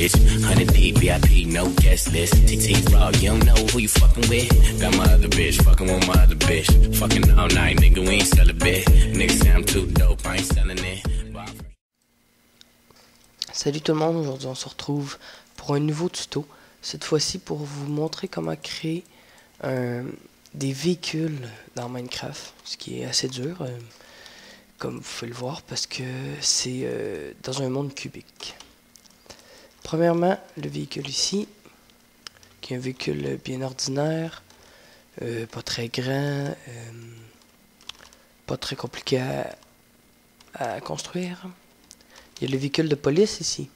bitch. 100 VIP, no guest list. TT raw, you don't know who you fucking with. Got my other bitch, fucking with my other bitch. Fucking all night, nigga, we ain't sell a bit. Nigga say I'm too dope, I ain't selling it. Salut tout le monde, aujourd'hui on se retrouve pour un nouveau tuto. Cette fois-ci pour vous montrer comment créer des véhicules dans Minecraft, ce qui est assez dur, comme vous pouvez le voir, parce que c'est dans un monde cubique. Premièrement, le véhicule ici, qui est un véhicule bien ordinaire, pas très grand, pas très compliqué à construire. Il y a le véhicule de police ici,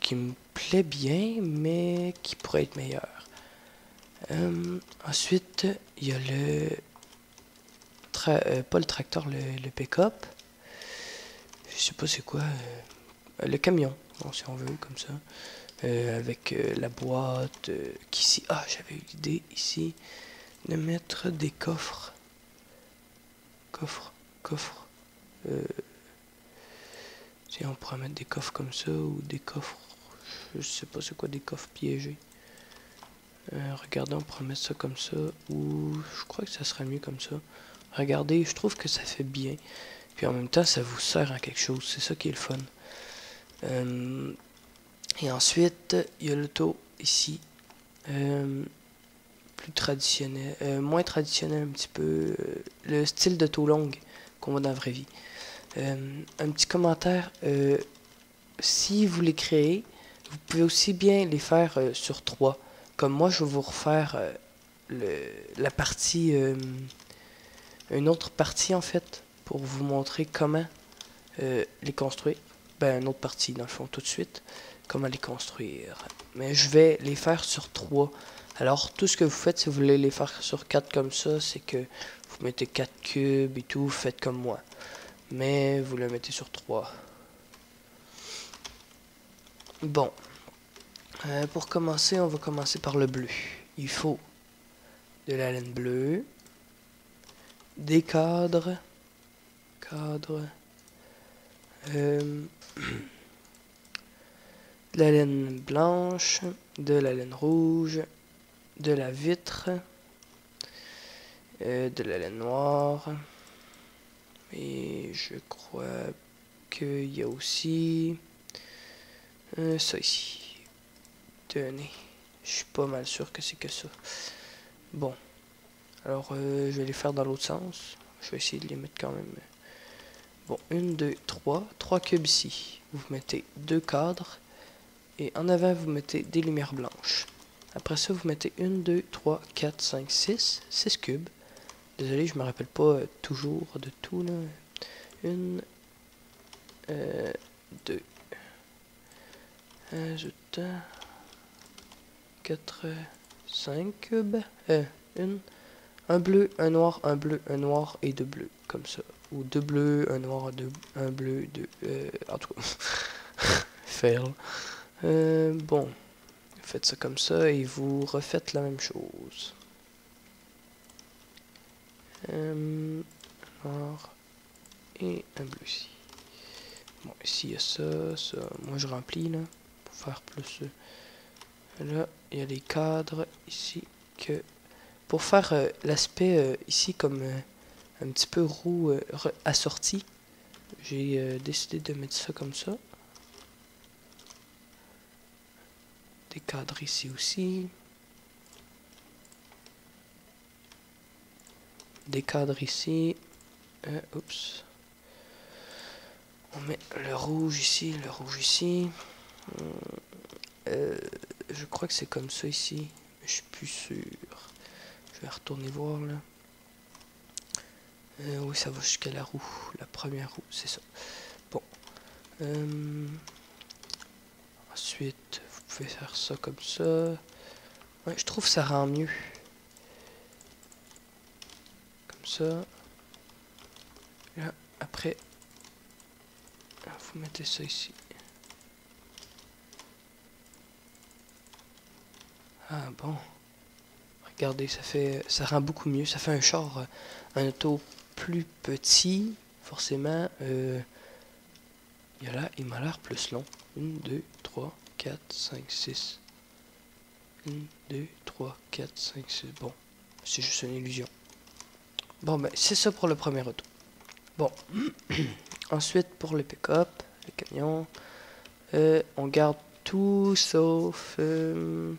qui me plaît bien, mais qui pourrait être meilleur. Ensuite, il y a pas le tracteur, le pick-up. Je sais pas c'est quoi. Le camion, bon, si on veut, comme ça. Avec la boîte qu'ici. Ah, j'avais eu l'idée ici de mettre des coffres. Coffres. Si on pourrait mettre des coffres comme ça ou des coffres. Je sais pas c'est quoi des coffres piégés. Regardez, on pourrait mettre ça comme ça. Ou je crois que ça serait mieux comme ça. Regardez, je trouve que ça fait bien. Puis en même temps, ça vous sert à quelque chose. C'est ça qui est le fun. Et ensuite, il y a l'auto ici. Plus traditionnel. Moins traditionnel un petit peu. Le style d'auto longue qu'on voit dans la vraie vie. Un petit commentaire. Si vous les créez, vous pouvez aussi bien les faire sur 3. Comme moi, je vais vous refaire la partie, une autre partie en fait, pour vous montrer comment les construire. Ben, une autre partie dans le fond tout de suite, comment les construire. Mais je vais les faire sur 3. Alors, tout ce que vous faites, si vous voulez les faire sur 4 comme ça, c'est que vous mettez 4 cubes et tout, faites comme moi. Mais vous le mettez sur 3. Bon. Pour commencer, on va commencer par le bleu. Il faut de la laine bleue, des cadres, de la laine blanche, de la laine rouge, de la vitre, de la laine noire, et je crois qu'il y a aussi ça ici. Tenez, je suis pas mal sûr que c'est que ça. Bon, alors je vais les faire dans l'autre sens. Je vais essayer de les mettre quand même. Bon, 1, 2, 3. 3 cubes ici. Vous mettez 2 cadres. Et en avant, vous mettez des lumières blanches. Après ça, vous mettez 1, 2, 3, 4, 5, 6. 6 cubes. Désolé, je me rappelle pas toujours de tout là. 1, 2. Ajoute 4, 5 cubes. Un bleu, un noir, un bleu, un noir et 2 bleus. Comme ça. Ou 2 bleus, un noir, un bleu, 2. En tout cas. Fail. Bon. Faites ça comme ça et vous refaites la même chose. Noir et un bleu ici. Bon, ici il y a ça. Moi je remplis là. Pour faire plus. Là, il y a les cadres ici que pour faire l'aspect ici comme un petit peu roue assorti, j'ai décidé de mettre ça comme ça. Des cadres ici aussi. Des cadres ici. Oups. On met le rouge ici, le rouge ici. Je crois que c'est comme ça ici. Mais je suis plus sûr. Je vais retourner voir là. Oui, ça va jusqu'à la roue. La première roue, c'est ça. Bon. Ensuite, vous pouvez faire ça comme ça. Ouais, je trouve que ça rend mieux. Comme ça. Là, après, vous mettez ça ici. Ah bon. Regardez, ça rend beaucoup mieux. Ça fait un char, un auto plus petit, forcément. Il m'a l'air plus long. 1, 2, 3, 4, 5, 6. 1, 2, 3, 4, 5, 6. Bon, c'est juste une illusion. Bon, ben, c'est ça pour le premier auto. Bon, ensuite pour le pick-up, le camion, on garde tout sauf... ben,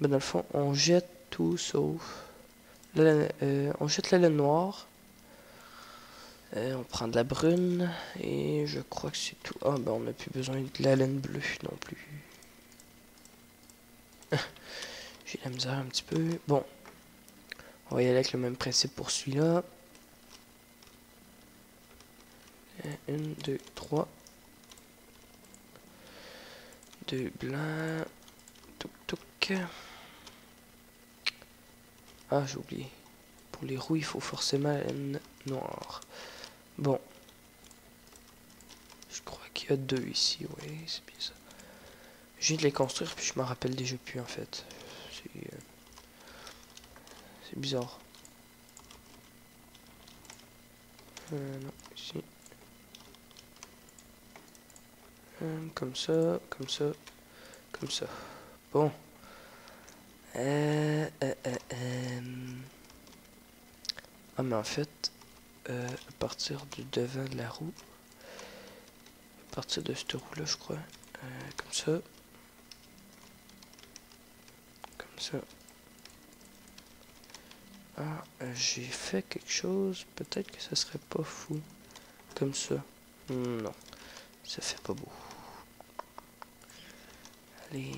dans le fond, on jette tout sauf... on jette la laine noire. On prend de la brune et je crois que c'est tout. Ah ben on n'a plus besoin de la laine bleue non plus. J'ai la misère un petit peu. Bon, on va y aller avec le même principe pour celui-là. 1, 2, 3. 2 blancs. Touc touc. Ah j'ai oublié. Pour les roues il faut forcément la laine noire. Bon. Je crois qu'il y a 2 ici, oui, c'est bien ça. Je viens de les construire, puis je m'en rappelle déjà plus, en fait. C'est bizarre. Non, ici. Comme ça, comme ça, comme ça. Bon. Ah, mais en fait, à partir du devant de la roue, à partir de cette roue-là, je crois, comme ça, comme ça. Ah, j'ai fait quelque chose, peut-être que ça serait pas fou, comme ça. Non, ça fait pas beau. Allez.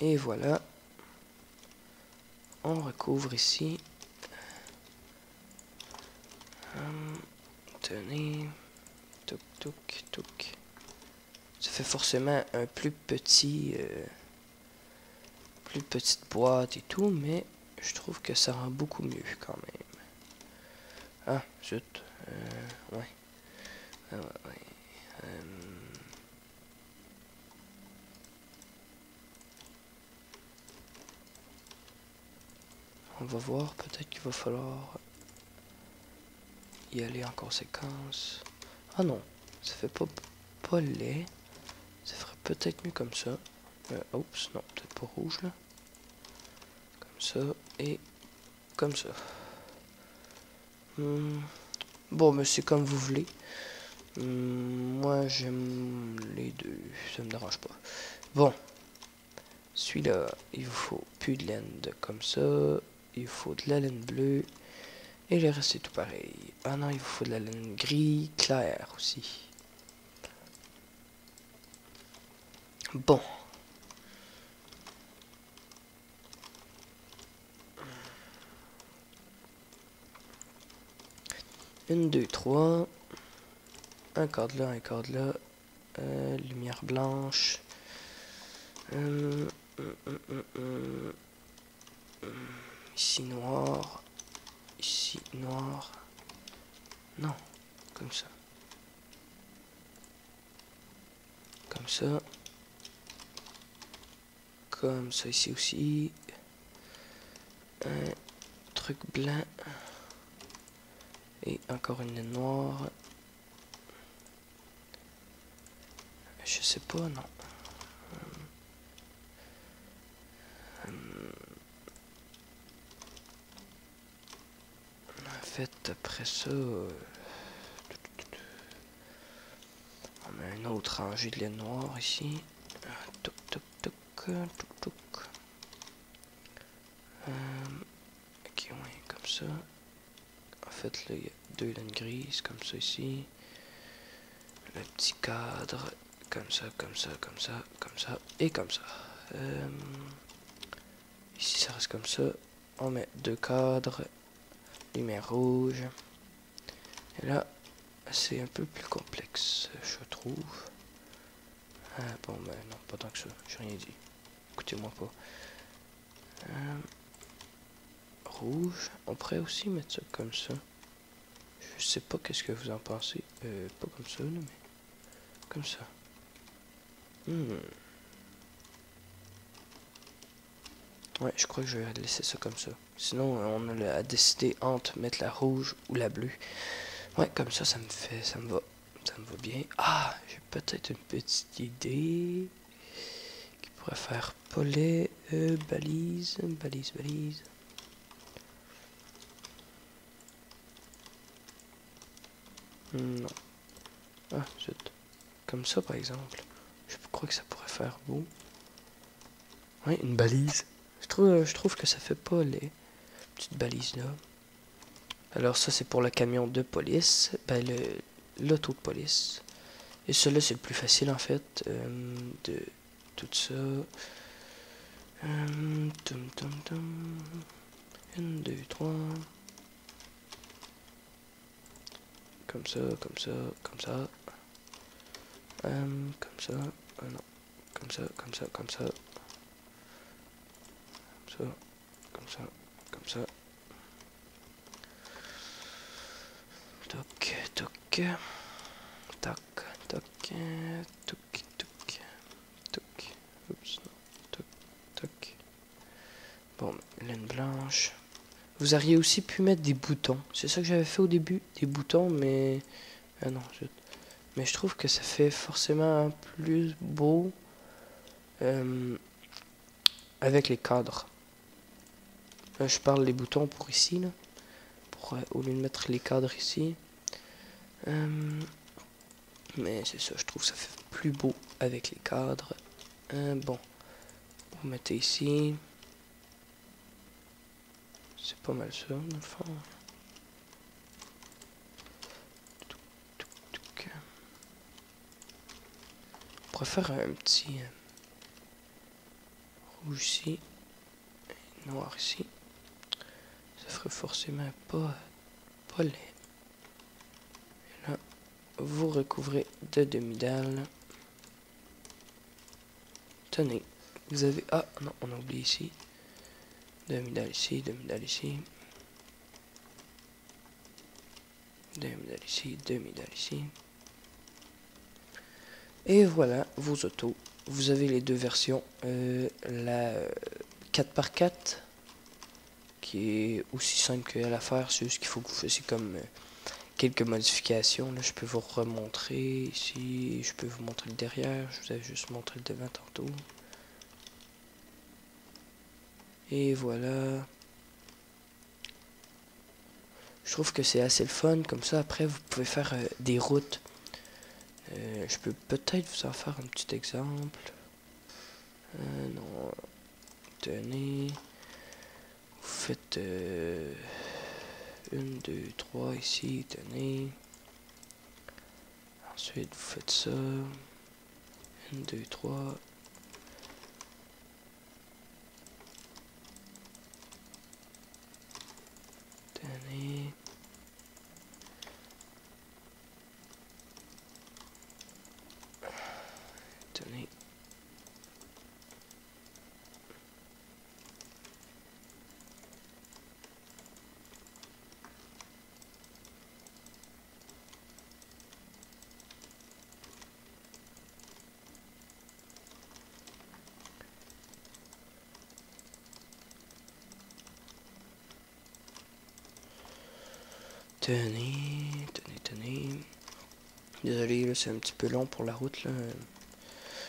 Et voilà. On recouvre ici. Tenez. Touc, touc, touc. Ça fait forcément un plus petit... plus petite boîte et tout, mais je trouve que ça rend beaucoup mieux quand même. Ah, zut. Ouais. Ouais. On va voir, peut-être qu'il va falloir y aller en conséquence. Ah non, ça fait pas laid. Ça ferait peut-être mieux comme ça. Oups, non, peut-être pas rouge là. Comme ça et comme ça. Bon, mais c'est comme vous voulez. Moi, j'aime les deux. Ça me dérange pas. Bon. Celui-là, il vous faut plus de laine comme ça. Il faut de la laine bleue. Et le reste, c'est tout pareil. Ah non, il vous faut de la laine gris clair aussi. Bon. Une, deux, trois. Un cadre là, un cadre là. Lumière blanche. Ici noir. Ici noir. Non, comme ça. Comme ça. Comme ça ici aussi. Un truc blanc. Et encore une laine noire. Je sais pas, non. En fait, après ça, on met une autre rangée de laine noire ici. Toc, toc, toc, toc, toc. Ok, ouais, comme ça. En fait, là, il y a deux laines grises, comme ça ici. Le petit cadre, comme ça, comme ça, comme ça, comme ça, et comme ça. Ici, ça reste comme ça. On met deux cadres. Lumière rouge. Et là, c'est un peu plus complexe, je trouve. Ah, bon, ben non, pas tant que ça. J'ai rien dit. Écoutez-moi pas. Rouge. On pourrait aussi mettre ça comme ça. Je sais pas qu'est-ce que vous en pensez. Pas comme ça, là, mais comme ça. Ouais, je crois que je vais laisser ça comme ça. Sinon, on a à décider entre mettre la rouge ou la bleue. Ouais, comme ça, ça me va bien. Ah, j'ai peut-être une petite idée qui pourrait faire pollet, balise. Non. Ah, zut. Comme ça, par exemple. Je crois que ça pourrait faire beau. Ouais, une balise. Je trouve que ça fait pas les petites balises là. Alors ça, c'est pour le camion de police. Ben, l'auto de police. Et celui-là, c'est le plus facile, en fait, de tout ça. Tum, tum, tum. 1, 2, 3. Comme ça, comme ça, comme ça. Comme ça. Ah non. Comme ça, comme ça, comme ça. Comme ça, comme ça, comme ça. Toc, toc. Toc, toc, toc, toc, toc. Oups, non. Toc, toc. Bon, laine blanche. Vous auriez aussi pu mettre des boutons. C'est ça que j'avais fait au début, des boutons, mais... Ah non, mais je trouve que ça fait forcément plus beau avec les cadres. Là, je parle des boutons pour ici, là. Pour, au lieu de mettre les cadres ici. Mais c'est ça, je trouve que ça fait plus beau avec les cadres. Bon, vous mettez ici. C'est pas mal ça, dans le fond. On pourrait faire un petit rouge ici, et noir ici. Ça ferait forcément pas laid. Et là, vous recouvrez de demi-dalle. Tenez, vous avez... Ah non, on a oublié ici. Demi-dalle ici, demi-dalle ici. Demi-dalle ici, demi-dalle ici. Et voilà, vos autos. Vous avez les deux versions. La 4x4, qui est aussi simple qu'elle à faire. C'est juste qu'il faut que vous fassiez comme quelques modifications. Là, je peux vous remontrer ici. Je peux vous montrer le derrière. Je vous avais juste montré le devant tantôt. Et voilà. Je trouve que c'est assez le fun. Comme ça, après, vous pouvez faire des routes. Je peux peut-être vous en faire un petit exemple. Non. Tenez. Vous faites 1, 2, 3 ici. Tenez. Ensuite, vous faites ça. 1, 2, 3. Tenez. Tenez. Tenez. Désolé, là, c'est un petit peu long pour la route, là.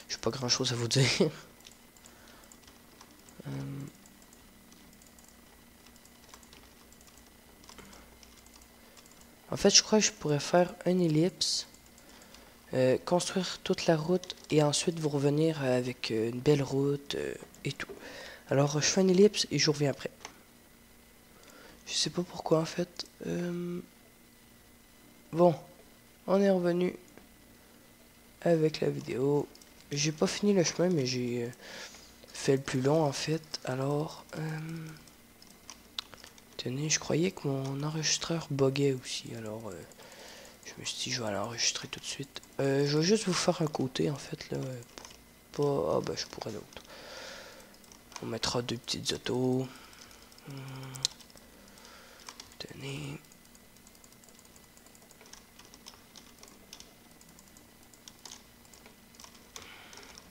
J'ai pas grand chose à vous dire. En fait, je crois que je pourrais faire une ellipse, construire toute la route et ensuite vous revenir avec une belle route et tout. Alors, je fais une ellipse et je reviens après. Je sais pas pourquoi en fait. Bon, on est revenu avec la vidéo. J'ai pas fini le chemin, mais j'ai fait le plus long en fait. Alors, tenez, je croyais que mon enregistreur buguait aussi. Alors, je me suis dit, je vais aller enregistrer tout de suite. Je vais juste vous faire un côté en fait là. Pour pas... Ah ben, je pourrais d'autres. On mettra deux petites autos. Tenez.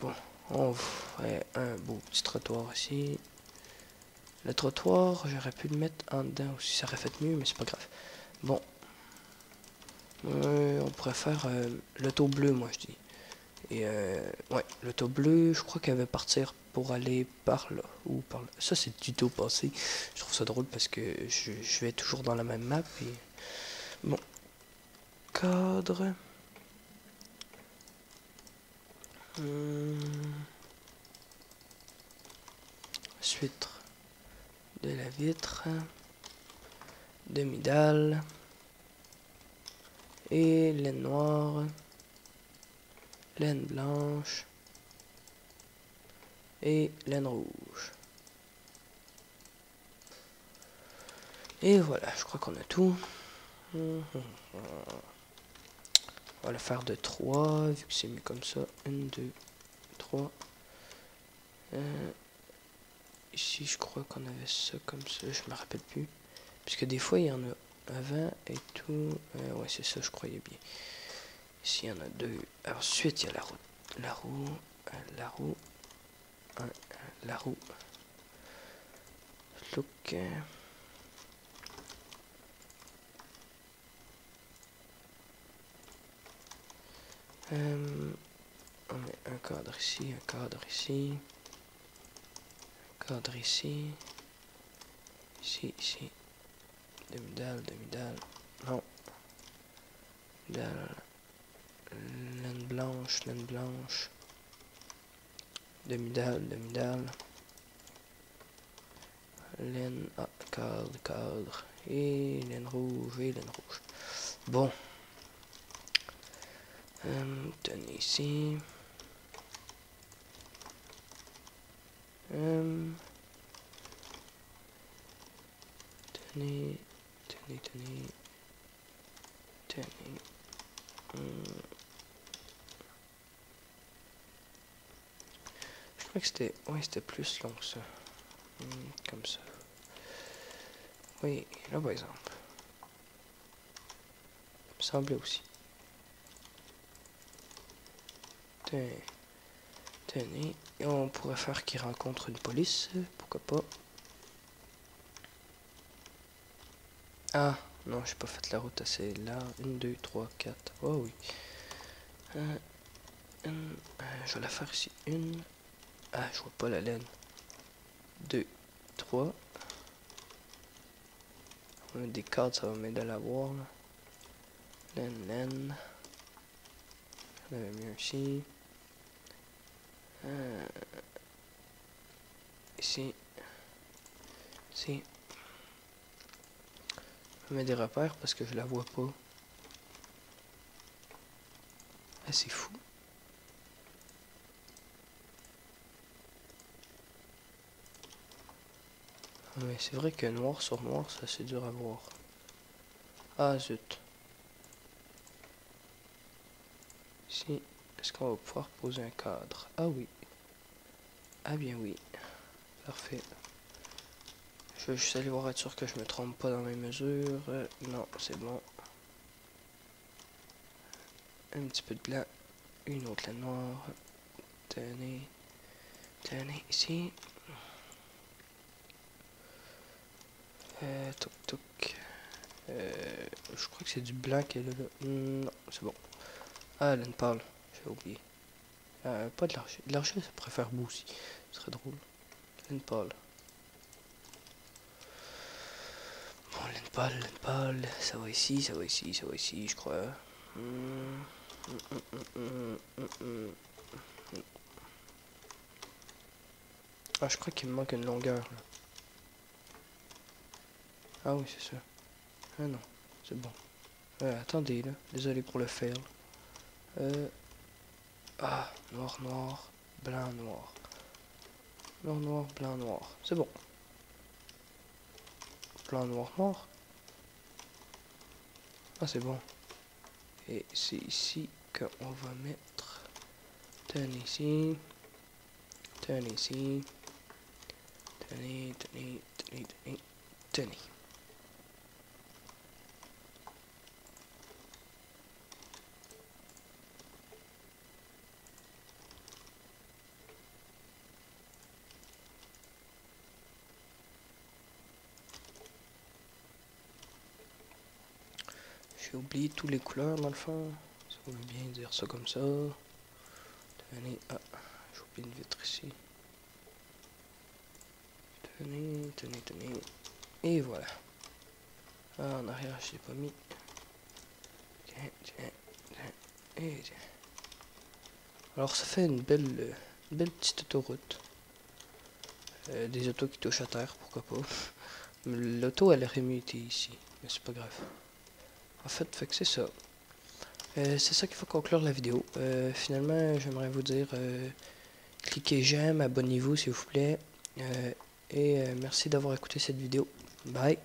Bon, on fait un beau petit trottoir ici. Le trottoir, j'aurais pu le mettre en dedans aussi, ça aurait fait mieux, mais c'est pas grave. Bon. On pourrait faire l'auto bleu, moi je dis. Et ouais, l'auto bleu, je crois qu'elle va partir pour aller par là ou par là. Ça, c'est le tuto passé. Je trouve ça drôle parce que je vais toujours dans la même map. Et... Bon. Cadre. Suite de la vitre. Demi-dalle. Et laine noire. Laine blanche. Et laine rouge. Et voilà, je crois qu'on a tout. On va le faire de 3, vu que c'est mis comme ça. 1, 2, 3. Ici, je crois qu'on avait ça comme ça, je me rappelle plus. Puisque des fois, il y en a avant et tout. Ouais, c'est ça, je croyais bien. Ici, il y en a 2. Alors, ensuite, il y a la roue. La roue. La roue. La roue. Look. On met un cadre ici, un cadre ici. Un cadre ici. Ici, ici. Demi-dalle, demi-dalle. Non. Dalle. Laine blanche, laine blanche. Demi-dalle, demi-dalle. Laine, cadre, cadre. Et laine rouge, et laine rouge. Bon. Tenez ici. Tenez, tenez, tenez. Tenez. Je crois que c'était... Oui, c'était plus long que ça. Comme ça. Oui, là par exemple. Il me semblait aussi. Tenez. Tenez. Et on pourrait faire qu'il rencontre une police. Pourquoi pas. Ah, non, j'ai pas fait la route assez là. 1, 2, 3, 4. Oh oui. Je vais la faire ici. 1. Ah, je vois pas la laine. 2, 3. On a des cadres, ça va m'aider à la voir. Là. Laine, laine. On avait mieux ici. Ici. Ici. Je mets des repères parce que je la vois pas. Ah, c'est fou. Mais c'est vrai que noir sur noir, ça c'est dur à voir. Ah zut. Ici, est-ce qu'on va pouvoir poser un cadre? Ah oui. Ah bien oui. Parfait. Je vais juste aller voir être sûr que je me trompe pas dans mes mesures. Non, c'est bon. Un petit peu de blanc. Une autre laine noire. Tenez. Tenez, ici. Toc toc. Je crois que c'est du blanc qu'elle a là. Non, c'est bon. Ah, laine pâle. J'ai oublié. Pas de l'argile. De l'argile, ça pourrait faire beau aussi. Ce serait drôle. Laine pâle. Bon, laine pâle. Ça va ici, ça va ici, ça va ici, je crois. Ah, je crois qu'il me manque une longueur, là. Ah oui, c'est ça. Ah non, c'est bon. Attendez, là. Désolé pour le fail. Ah, noir, noir, blanc, noir. Noir, noir, blanc, noir. C'est bon. Blanc, noir, noir. Ah, c'est bon. Et c'est ici qu'on va mettre... Tenez ici. Tenez ici. Tenez, tenez, tenez, tenez, tenez. J'ai oublié toutes les couleurs dans le fond. Si vous voulez bien dire ça comme ça. Tenez, ah, j'ai oublié une vitre ici. Tenez. Et voilà. Ah, en arrière, je l'ai pas mis. Tiens. Et tiens. Alors, ça fait une belle petite autoroute. Des autos qui touchent à terre, pourquoi pas. L'auto, elle aurait mieux été ici. Mais c'est pas grave. En fait que c'est ça. C'est ça qu'il faut conclure la vidéo. Finalement, j'aimerais vous dire, cliquez j'aime, abonnez-vous s'il vous plaît. Et merci d'avoir écouté cette vidéo. Bye.